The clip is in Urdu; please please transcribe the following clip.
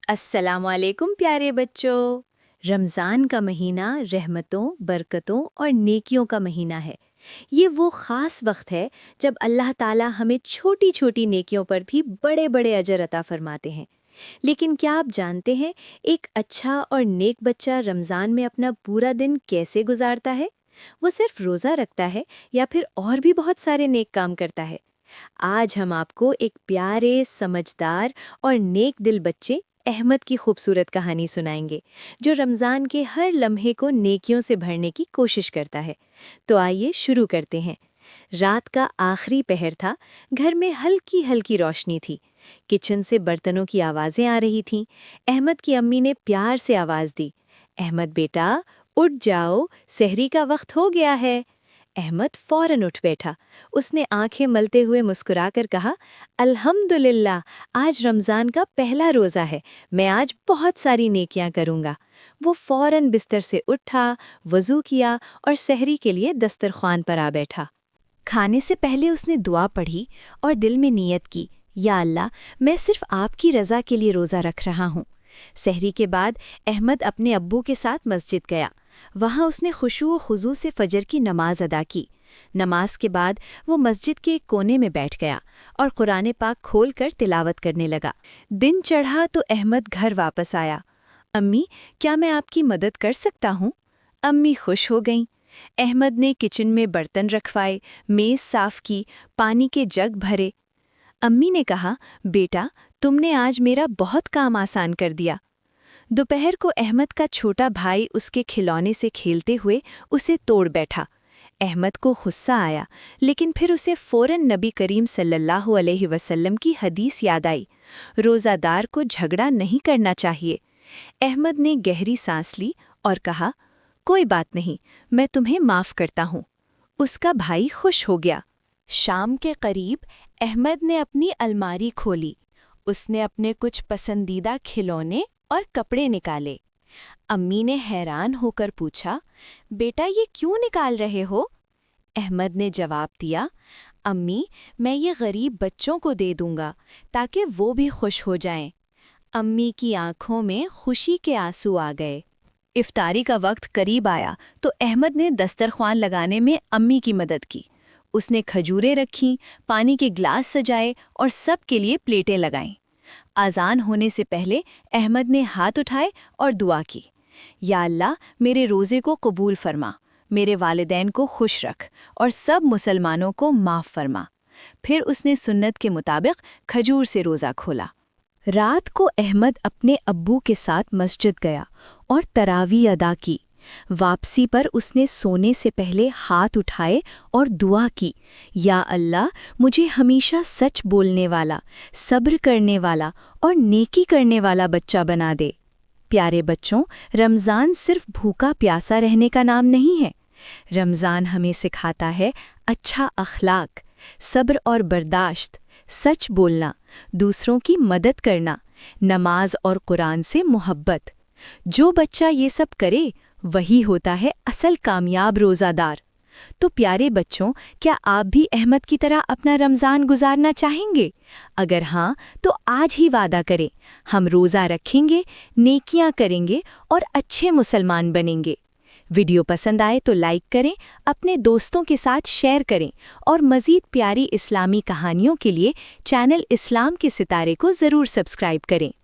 السلام علیکم پیارے بچوں۔ رمضان کا مہینہ رحمتوں، برکتوں اور نیکیوں کا مہینہ ہے۔ یہ وہ خاص وقت ہے جب اللہ تعالیٰ ہمیں چھوٹی چھوٹی نیکیوں پر بھی بڑے بڑے اجر عطا فرماتے ہیں۔ لیکن کیا آپ جانتے ہیں ایک اچھا اور نیک بچہ رمضان میں اپنا پورا دن کیسے گزارتا ہے؟ وہ صرف روزہ رکھتا ہے یا پھر اور بھی بہت سارے نیک کام کرتا ہے؟ آج ہم آپ کو ایک پیارے، سمجھدار اور نیک دل بچے احمد کی خوبصورت کہانی سنائیں گے، جو رمضان کے ہر لمحے کو نیکیوں سے بھرنے کی کوشش کرتا ہے۔ تو آئیے شروع کرتے ہیں۔ رات کا آخری پہر تھا، گھر میں ہلکی ہلکی روشنی تھی، کچن سے برتنوں کی آوازیں آ رہی تھیں۔ احمد کی امی نے پیار سے آواز دی، احمد بیٹا اٹھ جاؤ، سحری کا وقت ہو گیا ہے۔ احمد فوراً اٹھ بیٹھا۔ اس نے آنکھیں ملتے ہوئے مسکرا کر کہا، الحمدللہ، آج رمضان کا پہلا روزہ ہے، میں آج بہت ساری نیکیاں کروں گا۔ وہ فوراً بستر سے اٹھا، وضو کیا اور سحری کے لیے دسترخوان پر آ بیٹھا۔ کھانے سے پہلے اس نے دعا پڑھی اور دل میں نیت کی، یا اللہ، میں صرف آپ کی رضا کے لیے روزہ رکھ رہا ہوں۔ سحری کے بعد احمد اپنے ابو کے ساتھ مسجد گیا۔ وہاں اس نے خشوع و خضوع سے فجر کی نماز ادا کی۔ نماز کے بعد وہ مسجد کے ایک کونے میں بیٹھ گیا اور قرآن پاک کھول کر تلاوت کرنے لگا۔ دن چڑھا تو احمد گھر واپس آیا۔ امی، کیا میں آپ کی مدد کر سکتا ہوں؟ امی خوش ہو گئیں۔ احمد نے کچن میں برتن رکھوائے، میز صاف کی، پانی کے جگ بھرے۔ امی نے کہا، بیٹا، تم نے آج میرا بہت کام آسان کر دیا۔ دوپہر کو احمد کا چھوٹا بھائی اس کے کھلونے سے کھیلتے ہوئے اسے توڑ بیٹھا۔ احمد کو غصہ آیا، لیکن پھر اسے فوراً نبی کریم صلی اللہ علیہ وسلم کی حدیث یاد آئی، روزہ دار کو جھگڑا نہیں کرنا چاہیے۔ احمد نے گہری سانس لی اور کہا، کوئی بات نہیں، میں تمہیں معاف کرتا ہوں۔ اس کا بھائی خوش ہو گیا۔ شام کے قریب احمد نے اپنی الماری کھولی۔ اس نے اپنے کچھ پسندیدہ کھلونے اور کپڑے نکالے۔ امی نے حیران ہو کر پوچھا، بیٹا یہ کیوں نکال رہے ہو؟ احمد نے جواب دیا، امی، میں یہ غریب بچوں کو دے دوں گا تاکہ وہ بھی خوش ہو جائیں۔ امی کی آنکھوں میں خوشی کے آنسو آ گئے۔ افطاری کا وقت قریب آیا تو احمد نے دسترخوان لگانے میں امی کی مدد کی۔ اس نے کھجوریں رکھیں، پانی کے گلاس سجائے اور سب کے لیے پلیٹیں لگائیں۔ اذان ہونے سے پہلے احمد نے ہاتھ اٹھائے اور دعا کی، یا اللہ، میرے روزے کو قبول فرما، میرے والدین کو خوش رکھ اور سب مسلمانوں کو معاف فرما۔ پھر اس نے سنت کے مطابق کھجور سے روزہ کھولا۔ رات کو احمد اپنے ابو کے ساتھ مسجد گیا اور تراویح ادا کی۔ واپسی پر اس نے سونے سے پہلے ہاتھ اٹھائے اور دعا کی، یا اللہ، مجھے ہمیشہ سچ بولنے والا، صبر کرنے والا اور نیکی کرنے والا بچہ بنا دے۔ پیارے بچوں، رمضان صرف بھوکا پیاسا رہنے کا نام نہیں ہے۔ رمضان ہمیں سکھاتا ہے اچھا اخلاق، صبر اور برداشت، سچ بولنا، دوسروں کی مدد کرنا، نماز اور قرآن سے محبت۔ جو بچہ یہ سب کرے وہی ہوتا ہے اصل کامیاب روزہ دار۔ تو پیارے بچوں، کیا آپ بھی احمد کی طرح اپنا رمضان گزارنا چاہیں گے؟ اگر ہاں تو آج ہی وعدہ کریں، ہم روزہ رکھیں گے، نیکیاں کریں گے اور اچھے مسلمان بنیں گے۔ ویڈیو پسند آئے تو لائک کریں، اپنے دوستوں کے ساتھ شیئر کریں اور مزید پیاری اسلامی کہانیوں کے لیے چینل اسلام کے ستارے کو ضرور سبسکرائب کریں۔